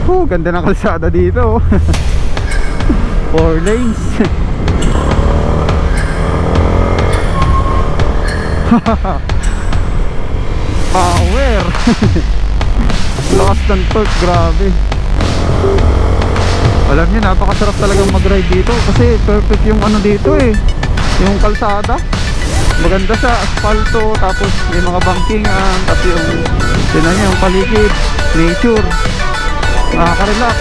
Ganda ng kalsada dito. 4 lanes. Power. Lakas ng torque, grabe. Alam niyo, napakasarap talagang mag-ride dito kasi perfect yung ano dito eh, yung kalsada. Maganda sa asfalto, tapos may mga bankingan, tapos yung tinan niyo yung paligid, nature. Nakaka-relax.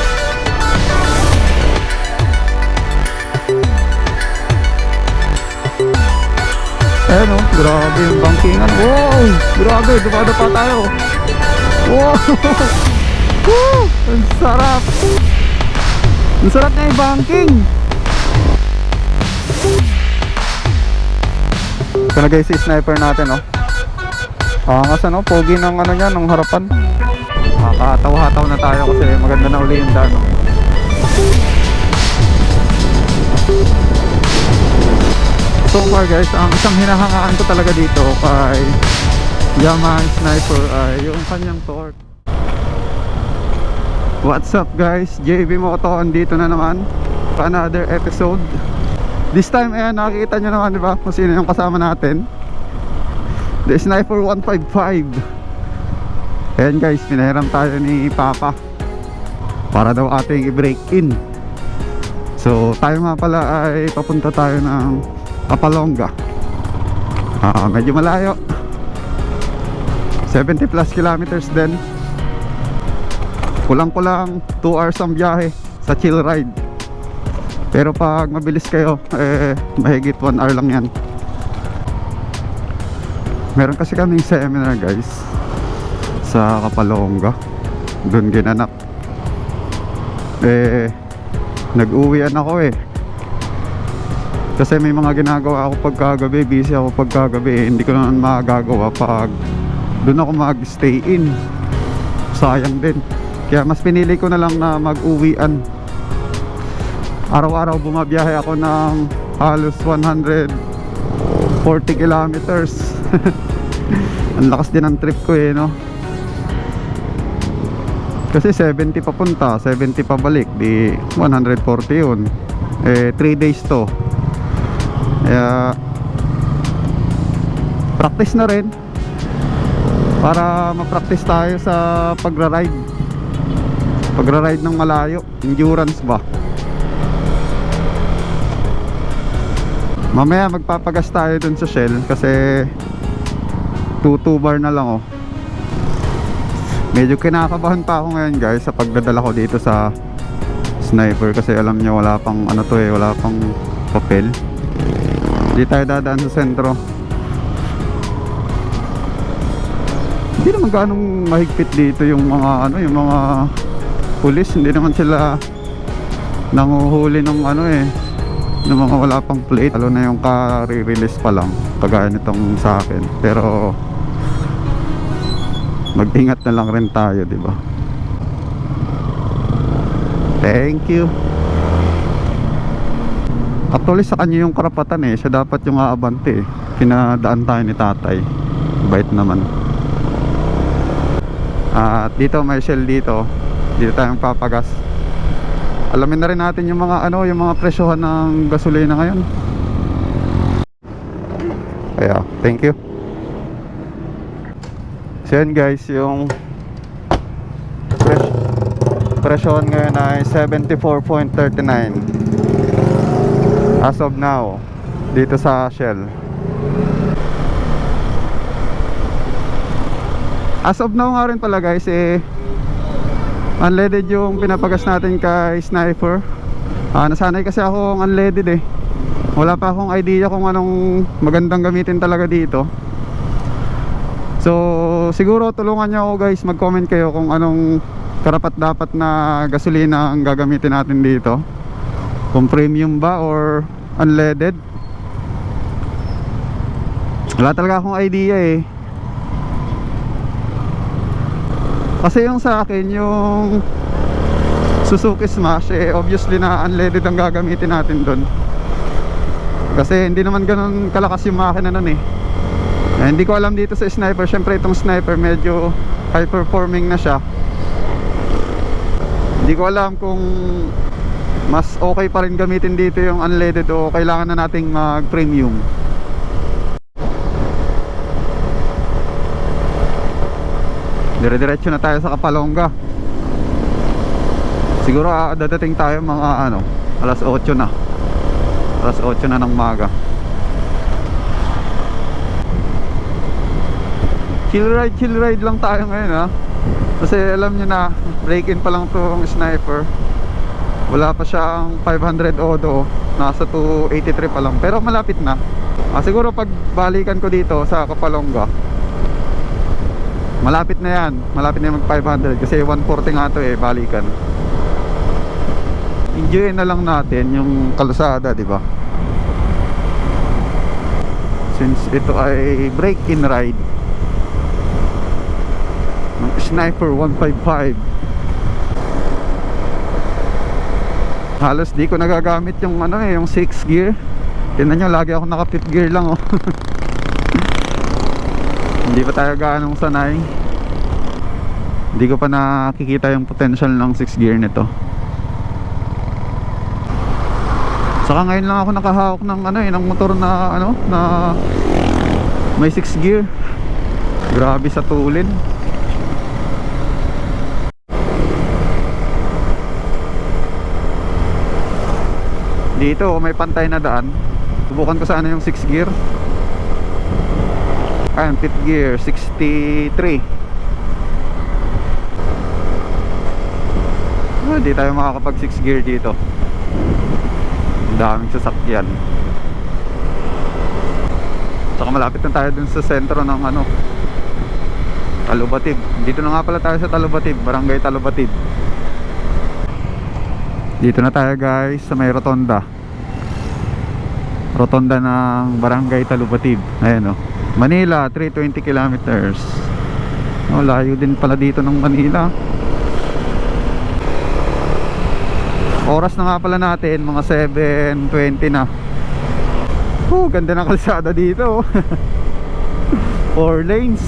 Ayan o, grabe yung bankingan. Wow, grabe, dumada pa tayo. Wow. Woo, ang sarap. Ang sarap na yung banking. Ito na guys, si sniper natin oh. Angas ano, pogi ng ano niya, ng harapan. Makakataw-hataw na tayo kasi maganda na uli yung daan oh. So far guys, ang isang hinahangaan ko talaga dito kay Yamaha Sniper ay yung kanyang torque. What's up guys, JB Moto, andito na naman pa another episode. This time ayan, nakikita nyo naman diba kung sino yung kasama natin, the Sniper 155. Ayan guys, pinahiram tayo ni Papa para daw ating i-break in. So tayo nga pala ay papunta tayo ng Kapalonga. Medyo malayo, 70 plus kilometers din. Kulang-kulang 2 hours ang biyahe sa chill ride. Pero pag mabilis kayo, mahigit 1 hour lang yan. Meron kasi kaming seminar guys sa Kapalonga, doon ginanap. Nag-uwian ako kasi may mga ginagawa ako pagkagabi, busy ako pagkagabi hindi ko naman magagawa pag doon ako mag-stay in. Sayang din. Kaya mas pinili ko na lang na mag-uwian. Araw-araw bumabiyahe ako ng halos 140 kilometers. Ang lakas din ng trip ko no. Kasi 70 papunta, 70 pabalik, di 140 yun. 3 days to. Kaya practice na rin para ma-practice tayo sa pagra-ride ng malayo, endurance ba. Mamaya magpapagas tayo dun sa Shell kasi 2 bar na lang Medyo kinakabahan pa ako ngayon guys sa pagdadala ko dito sa Sniper kasi alam nyo wala pang wala pang papel. Hindi tayo dadaan sa sentro. Hindi naman ganong mahigpit dito yung mga yung mga pulis. Hindi naman sila nanguhuli ng ng mga wala pang plate, lalo na yung ka-re-release pa lang kagaya nitong sa akin. Pero mag-ingat na lang rin tayo, di ba? Thank you. Actually sa kanya yung karapatan siya dapat yung aabante Pinadaan tayo ni tatay. Bait naman. At dito may Shell dito. Dito tayong papagas. Alamin na rin natin yung mga yung mga presyohan ng gasolina ngayon. Kaya, thank you. So yan guys, yung presyohan ngayon ay 74.39 as of now dito sa Shell. As of now nga rin pala guys, unleaded yung pinapagas natin kay Sniper. Nasanay kasi ako unleaded wala pa akong idea kung anong magandang gamitin talaga dito. So siguro tulungan nyo ako guys, mag-comment kayo kung anong karapat dapat na gasolina ang gagamitin natin dito, kung premium ba or unleaded. Wala talaga akong idea kasi yung sa akin yung Suzuki Smash obviously na unleaded ang gagamitin natin doon kasi hindi naman ganun kalakas yung makina nun hindi ko alam dito sa Sniper. Syempre itong Sniper medyo high performing na siya. Hindi ko alam kung mas okay pa rin gamitin dito yung unleaded o kailangan na nating mag premium. Dire-diretso na tayo sa Kapalonga. Siguro dadating tayo mga ano, alas 8 na. Alas 8 na ng maga. Chill ride lang tayo ngayon ha. Kasi alam nyo na, break-in pa lang tong Sniper. Wala pa siyang 500 odo. Nasa 283 pa lang. Pero malapit na. Siguro pag balikan ko dito sa Kapalonga, malapit na yan. Malapit na mag 500. Kasi 140 nga to eh, balikan. Enjoy na lang natin yung kalsada, di ba? Since ito ay break-in ride ng Sniper 155. Halos di ko nagagamit yung ano eh, yung 6 gear. Tingnan nyo, lagi ako naka 5th gear lang oh. Hindi pa tayo gaanong sanay. Hindi ko pa nakikita yung potential ng 6 gear nito. Saka ngayon lang ako nakahawak ng ano eh, ng motor na ano, na may 6 gear. Grabe sa tulin. Dito may pantay na daan. Subukan ko sana yung 6 gear. Ayan, 5th gear, 63. Hindi tayo makakapag 6 gear dito. Daming sasakyan. Saka malapit na tayo dun sa sentro ng ano, Talubatib. Dito na nga pala tayo sa Talubatib, Barangay Talubatib. Dito na tayo guys sa may rotonda. Rotonda ng Barangay Talubatib. Ayan o, Manila, 320 kilometers. Layo din pala dito ng Manila. Oras na nga pala natin, mga 7:20 na. Ganda ng kalsada dito. 4 lanes.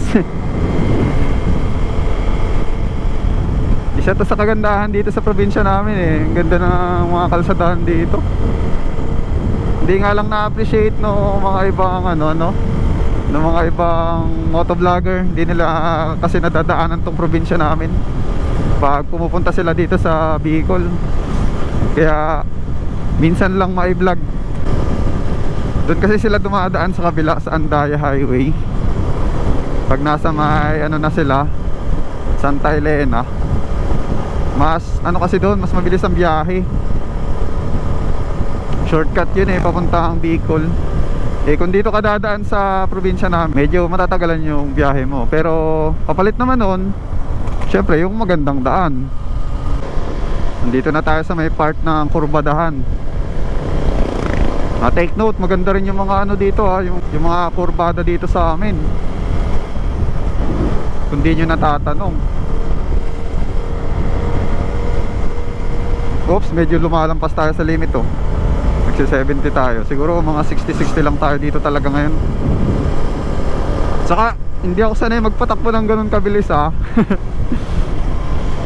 Isa to sa kagandahan dito sa probinsya namin eh. Ang ganda ng mga kalsadahan dito. Hindi nga lang na-appreciate no mga ibang ano no mga ibang motovlogger. Hindi nila kasi nadadaanan tong probinsya namin pag pumupunta sila dito sa Bicol. Kaya minsan lang ma-vlog. Doon kasi sila dumadaan sa kabila sa Andaya Highway. Pag nasa may ano na sila, Santa Elena, mas ano kasi doon, mas mabilis ang biyahe. Shortcut yun eh, papuntang Bicol. Eh kung dito ka dadaan sa probinsya na, medyo matatagalan yung biyahe mo. Pero papalit naman nun, syempre yung magandang daan. Dito na tayo sa may part ng kurbadahan. Take note, maganda rin yung mga ano dito yung mga kurbada dito sa amin. Kung di nyo natatanong. Oops, medyo lumalampas tayo sa limit oh. Nagsi 70 tayo. Siguro mga 60-60 lang tayo dito talaga ngayon. Saka hindi ako sanay magpatakbo ng ganun kabilis ah.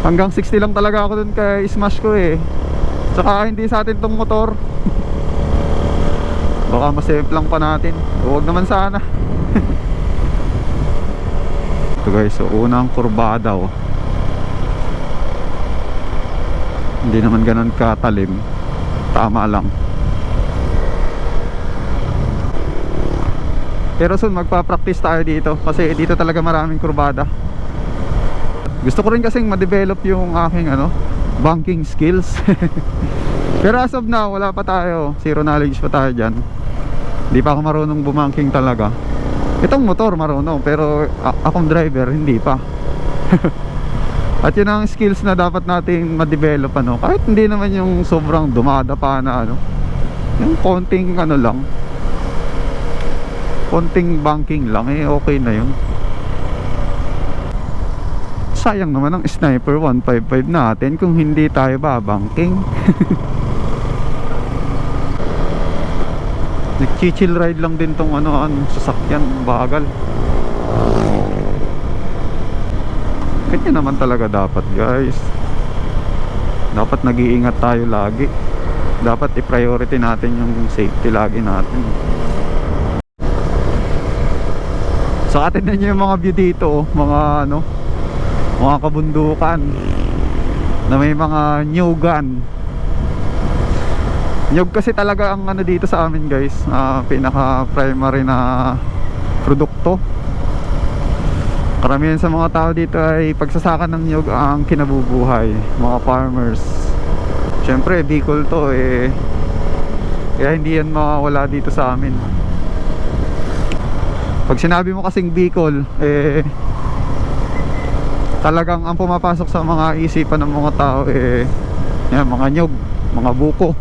Hanggang 60 lang talaga ako dun kay smash ko eh. Saka hindi sa atin tong motor. Baka masave lang pa natin. Huwag naman sana. Ito guys, so unang kurbada oh. Hindi naman ganun katalim. Tama lang. Pero soon magpa-practice tayo dito. Kasi dito talaga maraming kurbada. Gusto ko rin kasing ma-develop yung aking ano, banking skills. Pero as of now, wala pa tayo. Zero knowledge pa tayo dyan. Hindi pa ako marunong bumanking talaga. Itong motor marunong, pero akong driver hindi pa. At yun ang skills na dapat nating ma-develop ano. Kahit hindi naman yung sobrang dumada pa na ano. Yung konting ano lang, konting banking lang eh, okay na yun. Sayang naman ang Sniper 155 natin kung hindi tayo babangking. Nag-chill ride lang din tong ano, sasakyan, bagal. Ganyan naman talaga dapat guys. dapat nag-iingat tayo lagi. Dapat i-priority natin yung safety lagi natin. So atin na nyo yung mga view dito, mga ano, mga kabundukan na may mga nyugan. Nyug kasi talaga ang ano dito sa amin guys, pinaka primary na produkto. Karamihan sa mga tao dito ay pagsasaka ng nyug ang kinabubuhay, mga farmers. Siyempre Bicol to eh, kaya hindi yan mawawala dito sa amin. Pag sinabi mo kasing Bicol eh, talagang ang pumapasok sa mga isipan ng mga tao eh, yan, mga nyug, mga buko.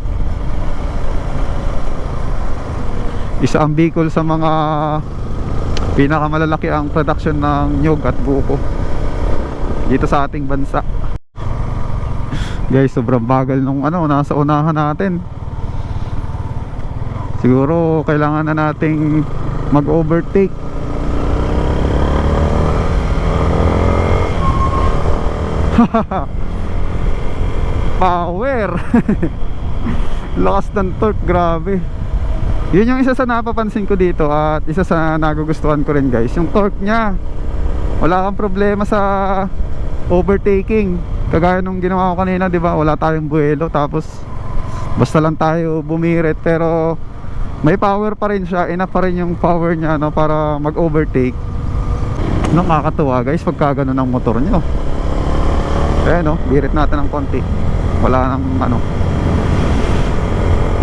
Isa ang Bicol sa mga pinakamalalaki ang production ng nyug at buko dito sa ating bansa. Guys, sobrang bagal nung ano, nasa unahan natin. Siguro kailangan na nating mag-overtake. Power. Lakas ng torque, grabe. Yun yung isa sa napapansin ko dito at isa sa nagugustuhan ko rin guys, yung torque nya. Wala kang problema sa overtaking. Kagaya nung ginawa ko kanina, di ba? Wala tayong buwelo, tapos basta lang tayo bumirit, pero may power pa rin siya. Enough pa rin yung power nya, no, para mag-overtake. Nakakatuwa guys pagka ganun ang motor nyo. Eh no, birit natin ng konti. Wala nang ano.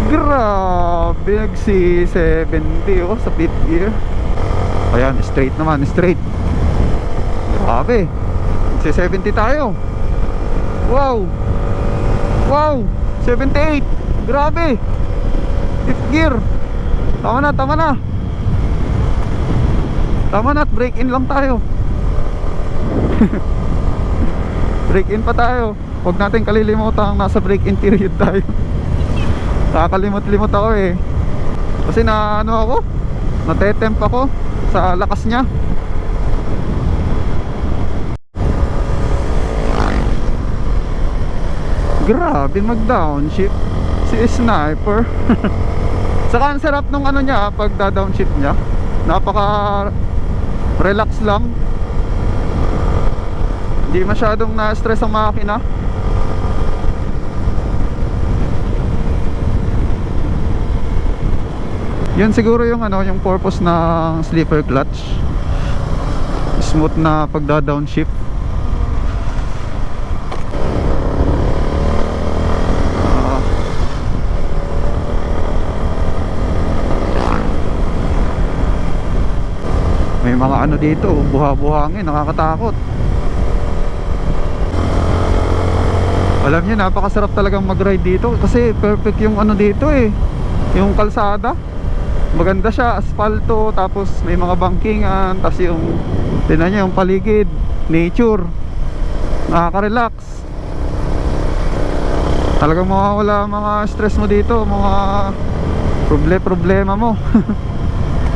Grabe, nagsi-70 oh, sa 5th gear. Ayan, straight naman, straight. Grabe, nagsi-70 tayo. Wow. Wow, 78. Grabe, 5th gear. Tama na, tama na. Tama na, break in lang tayo. Break in pa tayo. Huwag natin kalilimutan, nasa break in period tayo. Nakakalimot-limot ako eh. Kasi na ano ako, natetemp ako sa lakas niya. Grabe mag-downshift si Sniper. Saka ang sarap nung ano niya, pag da-downshift niya. Napaka relax lang. Hindi masyadong na-stress ang makina. Yun siguro yung ano, yung purpose ng slipper clutch. Smooth na pagda-downshift. May mga ano dito, buha-buhangin, nakakatakot. Alam niyo, napakasarap talagang mag-ride dito kasi perfect yung ano dito eh, yung kalsada. Maganda siya, asfalto, tapos may mga bangkingan, tapos yung tingnan niyo yung paligid, nature. Nakaka-relax. Talagang mawawala mga stress mo dito, mga problema mo.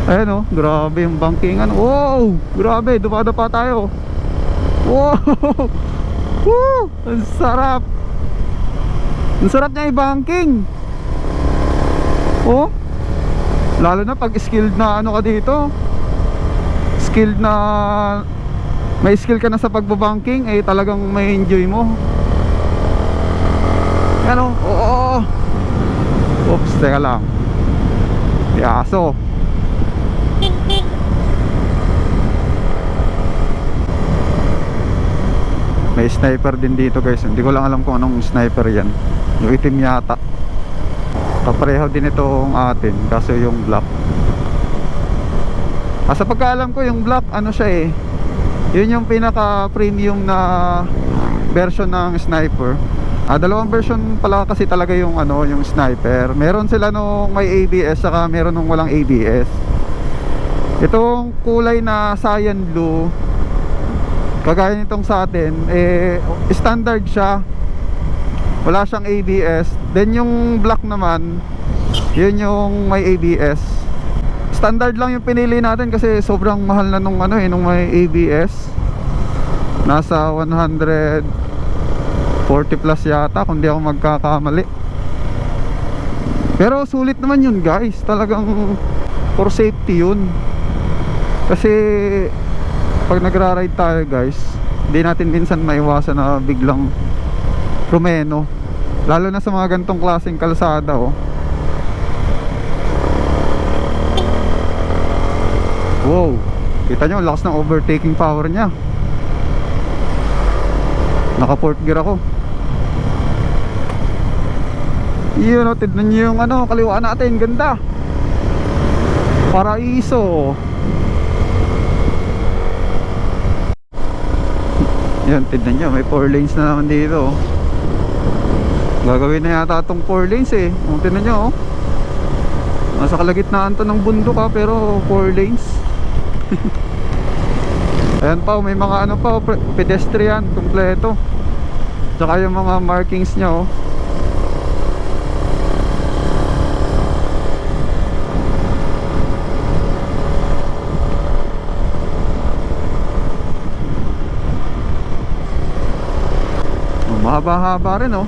Ayan oh, grabe yung bangkingan. Wow, grabe, dumadapa tayo. Wow. Woo, ang sarap. Ang sarap niya i-banking. Oh, lalo na pag skilled na ano ka dito, skilled na, may skill ka na sa pagbabanking, eh talagang may enjoy mo. Ano? Oo. Oops, teka lang. Yaso. May sniper din dito guys. Hindi ko lang alam kung anong sniper yan. Yung itim yata. Kapareho din itong atin, kaso yung black. Sa pagkaalam ko yung black, ano siya eh, yun yung pinaka premium na version ng sniper. Dalawang version pala kasi talaga yung ano, yung sniper. Meron sila nung may ABS, saka meron nung walang ABS. Itong kulay na cyan blue, kagaya nitong sa atin, eh standard siya, wala siyang ABS. Then yung black naman, yun yung may ABS. Standard lang yung pinili natin kasi sobrang mahal na nung ano eh, nung may ABS. Nasa 140 40 plus yata kung di ako magkakamali. Pero sulit naman yun guys, talagang for safety yun. Kasi pag nagra-ride tayo guys, hindi natin minsan maiwasan na biglang rumeno, lalo na sa mga gantong klaseng kalsada. Oh, wow, kita nyo, lakas ng overtaking power nya. Naka 4th gear ako. Yun o, tignan nyo yung ano, kaliwa natin, ganda. Paraiso. Yan, tignan nyo, may 4 lanes na naman dito. Gagawin na yata itong 4 lanes eh. Tignan nyo, oh, nasa kalagitnaan to ng bundok ha, pero 4 lanes. Ayan pa, may mga ano pa, pedestrian kompleto. Tsaka yung mga markings nya oh. Mahaba-haba rin oh.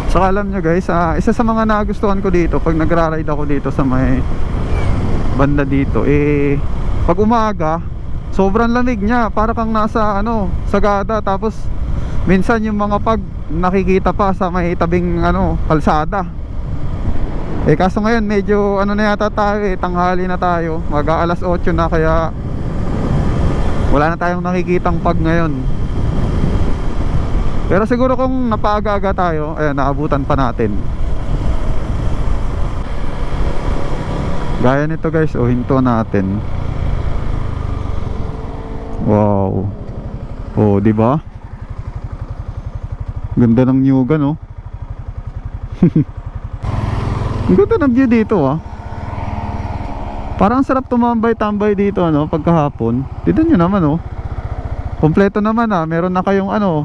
Saka alam nyo guys, isa sa mga nagustuhan ko dito pag nagra-ride ako dito sa may banda dito, eh pag umaga sobrang lamig niya, para kang nasa ano, Sagada. Tapos minsan yung mga pag nakikita pa sa may tabing ano, kalsada. Eh kaso ngayon medyo ano na yata tayo eh, tanghali na tayo, mag-aalas 8 na, kaya wala na tayong nakikitang pag ngayon. Pero siguro kung napaaga-aga tayo, ayan, naabutan pa natin. Gaya nito guys, oh, hinto natin. Wow. Oh, di ba? Ganda ng Nyugan, oh. Ang ganda ng view dito ah. Parang sarap tumambay-tambay dito ano pagkahapon. Tignan nyo naman oh. Kompleto naman ah. Meron na kayong ano,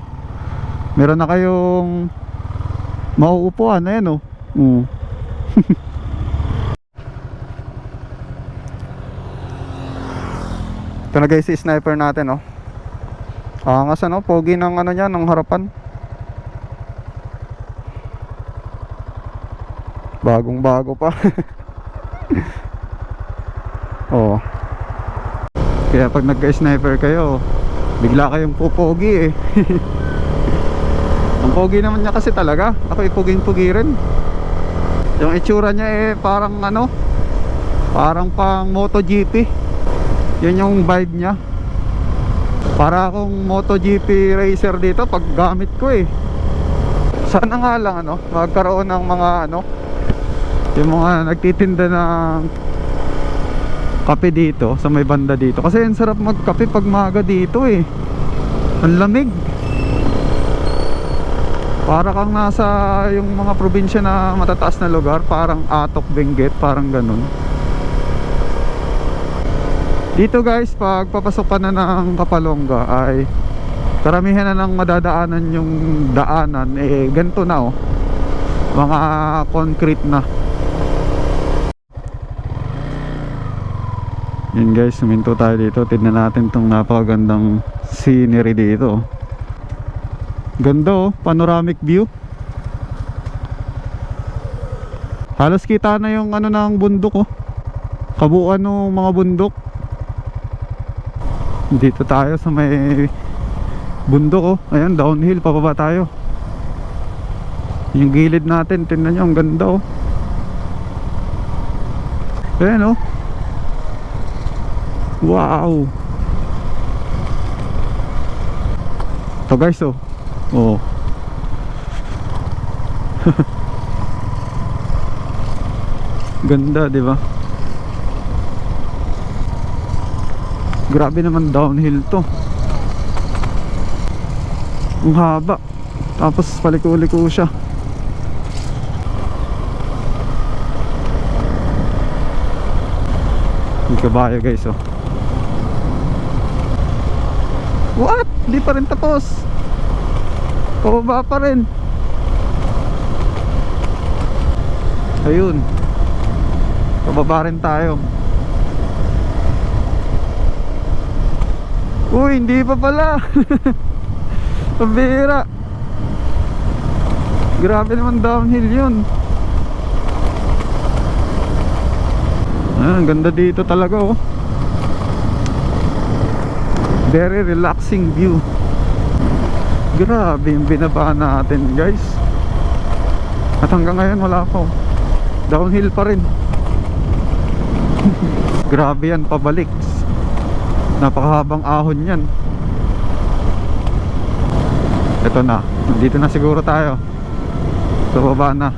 meron na kayong mauupuan. Ayan oh. Ito na guys si sniper natin oh. Angas ano, pogi ng ano niya, ng harapan. Bagong bago pa. Oh. Kaya pag nagka-sniper kayo, bigla kayong pupogi eh. Ang pogi naman niya kasi talaga. Ako ipuging-pugi rin. Yung itsura niya eh parang ano, parang pang MotoGP. Yun yung vibe niya. Para akong MotoGP racer dito pag gamit ko eh. Sana nga lang ano, magkaroon ng mga ano, yung mga nagtitinda ng kape dito sa may banda dito, kasi ang sarap magkape pag maga dito eh. Ang lamig, para kang nasa yung mga probinsya na matataas na lugar, parang Atok, Benguet, parang ganun. Dito guys, pag papasok ka na ng Kapalonga ay karamihan na ng madadaanan yung daanan eh ganito na oh, mga concrete na. Yun guys, suminto tayo dito. Tignan natin tong napakagandang scenery dito. Ganda oh, panoramic view. Halos kita na yung ano ng bundok oh, kabuuan ng mga bundok. Dito tayo sa may bundok oh. Ayan, downhill, pababa tayo. Yung gilid natin, tignan nyo, ang ganda oh. Ayan oh. Wow. Ito guys oh. Oh. Ganda, di ba? Grabe naman downhill to. Ang haba. Tapos paliko-liko siya. Yung kabayo guys oh. What? Di pa rin tapos. Pababa pa rin. Ayun. Pababa rin tayo. Uy, hindi pa pala. Pambira. Grabe naman downhill yun. Ang ganda dito talaga oh. Very relaxing view. Grabe yung binaba natin guys. At hanggang ngayon wala pa oh. Downhill pa rin. Grabe yan pabalik. Napakahabang ahon yan. Ito na. Dito na siguro tayo. Sa baba na.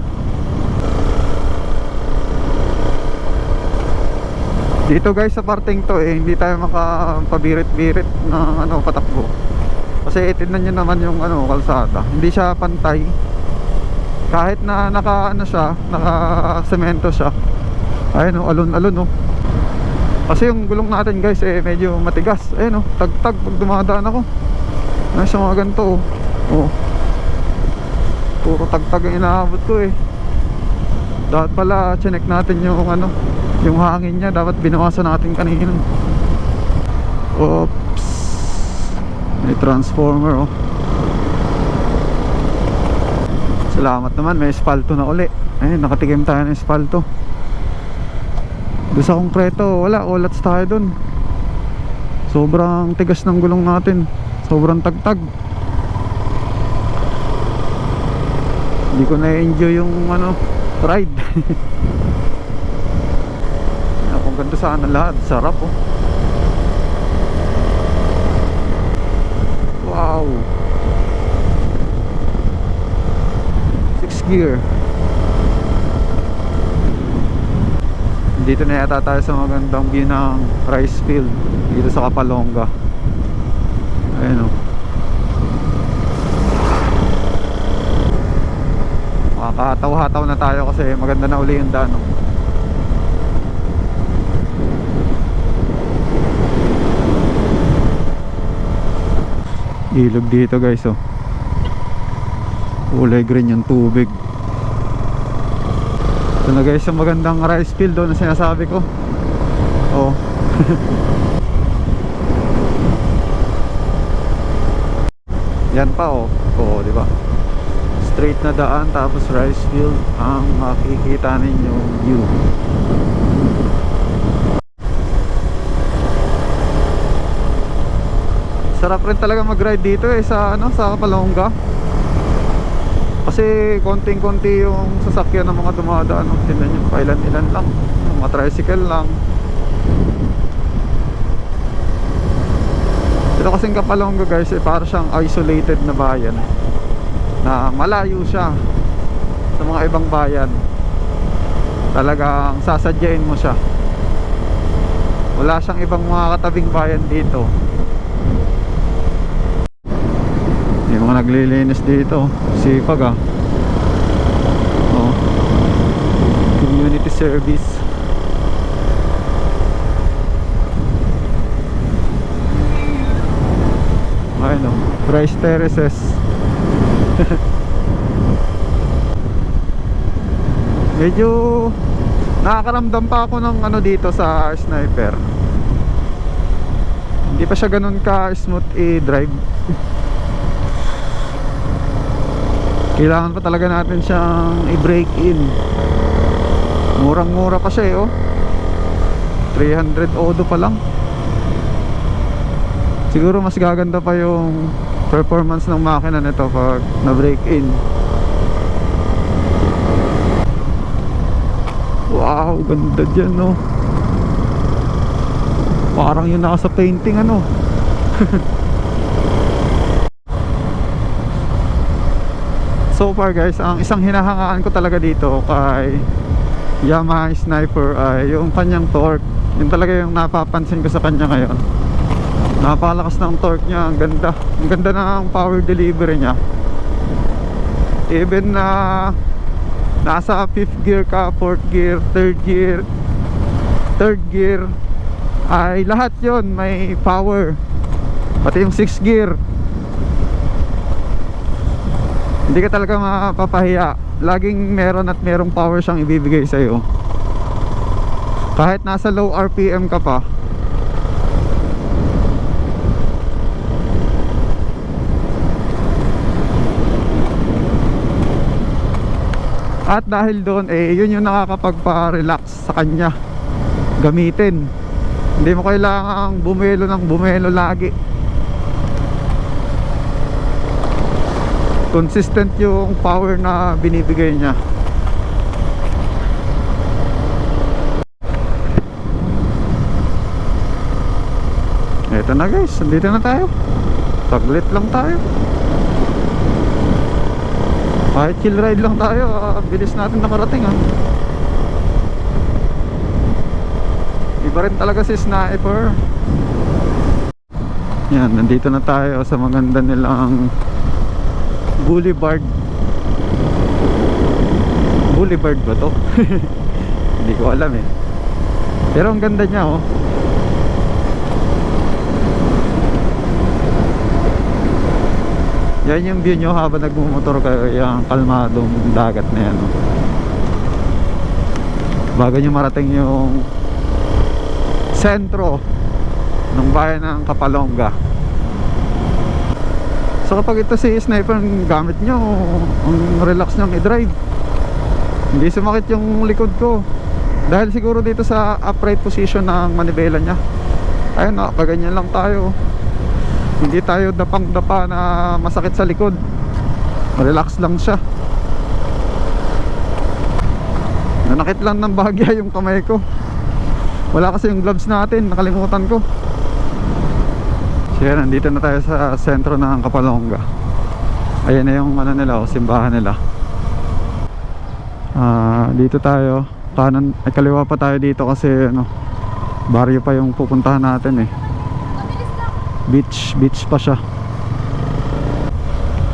Dito guys sa parting to hindi tayo makapabirit-birit na patakbo. Kasi tingnan nyo naman yung kalsada. Hindi siya pantay. Kahit na naka semento siya. Ayun alon-alon Kasi yung gulong natin guys medyo matigas. Ayun tagtag pag dumadaan ako. Nasa mga ganito puro tagtag ang inaabot ko Dapat pala chinek natin yung yung hangin niya, dapat binawasan natin kanina. Oops. May transformer Salamat naman, may espalto na uli. Ayun, nakatikim tayo ng espalto. Doon sa konkreto, wala, olats tayo dun. Sobrang tigas ng gulong natin. Sobrang tagtag. Hindi ko na-enjoy yung ride. Kung ganda sana lahat, sarap Wow. 6 gear. Dito na yata tayo sa magandang view ng rice field dito sa Kapalonga. Ayun makakataw-hataw na tayo kasi maganda na uli yung daan Ilog dito guys kulay green yung tubig. Ito na guys yung magandang rice field na sinasabi ko. Yan pa di ba? Straight na daan tapos rice field ang makikita ninyong view. Sarap rin talaga mag-ride dito sa Kapalonga. Kasi konting-konti yung sasakyan ng mga dumadaan. Tingnan nyo, pailan-ilan lang. Mga tricycle lang. Ito kasing Kapalonga guys para siyang isolated na bayan na malayo siya sa mga ibang bayan. Talagang sasadyain mo siya. Wala siyang ibang mga katabing bayan dito. Yung mga naglilinis dito sipag community service. Ayun Rice Terraces. Medyo nakakaramdam pa ako ng dito sa Sniper. Hindi pa siya ganun ka smooth i-drive. Kailangan pa talaga natin siyang i-break in. Murang-mura pa siya 300 odo pa lang. Siguro mas gaganda pa yung performance ng makina nito pag na-break in. Wow, ganda dyan Parang yung nasa painting So far guys, ang isang hinahangaan ko talaga dito kay Yamaha Sniper ay yung kanyang torque. Yun talaga yung napapansin ko sa kanya ngayon. Napakalakas ng torque niya, ang ganda. Ang ganda ng power delivery niya. Even na nasa 5th gear ka, 4th gear, 3rd gear ay lahat yon may power. Pati yung 6th gear. Hindi ka talaga mapapahiya. Laging meron at merong power siyang ibibigay sa'yo. Kahit nasa low RPM ka pa. At dahil doon, yun yung nakakapagpa-relax sa kanya gamitin. Hindi mo kailangang bumelo ng bumelo lagi. Consistent yung power na binibigay niya. Eto na guys, dito na tayo. Saglit lang tayo. Kahit chill ride lang tayo, bilis natin nakarating Iba rin talaga si Sniper. Yan, nandito na tayo sa maganda nilang Boulevard. Boulevard ba to? Hindi ko alam pero ang ganda niya Yan yung view nyo habang nagmumotor kayo, yung kalmadong dagat na yan bago nyo marating yung sentro ng bayan ng Kapalonga. So kapag ito si Sniper ang gamit nyo, ang relax nyang i-drive, hindi sumakit yung likod ko dahil siguro dito sa upright position ng manibela nya. Ayun kaganyan lang tayo, hindi tayo dapang-dapa na masakit sa likod. Relax lang siya. Nanakit lang ng bahagya yung kamay ko. Wala kasi yung gloves natin, nakalimutan ko. So yan, nandito na tayo sa sentro ng Kapalonga. Ayan na yung nila, simbahan nila. Dito tayo kanan, kaliwa pa tayo dito kasi baryo pa yung pupuntahan natin beach pa siya.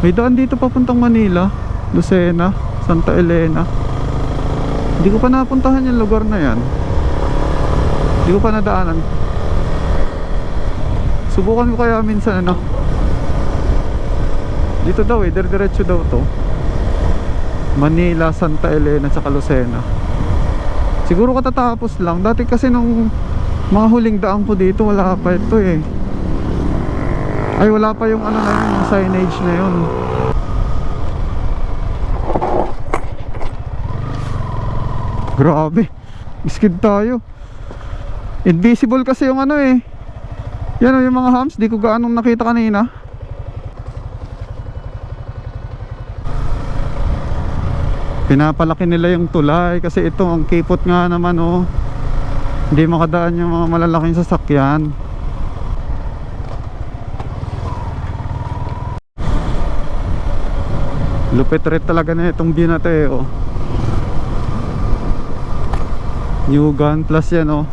May daan dito papuntang Manila, Lucena, Santa Elena. Hindi ko pa napuntahan yung lugar na yan. Hindi ko pa nadaanan. Subukan ko kaya minsan dito daw diretso daw to. Manila, Santa Elena, tsaka Lucena. Siguro katatapos lang. Dati kasi nung mga huling daan ko dito, wala pa ito Ay, wala pa yung na yun, yung signage na yun. Grabe, skid tayo. Invisible kasi yung yan yung mga humps, di ko gaanong nakita kanina. Pinapalaki nila yung tulay kasi ito ang kipot nga naman hindi makadaan yung mga malalaking sasakyan. Lupit rin talaga na itong view na to New Gun Plus yan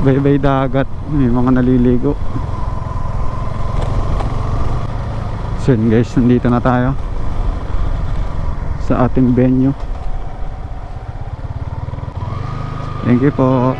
baybay dagat, may mga naliligo. So yun guys, nandito na tayo sa ating venue. Thank you po.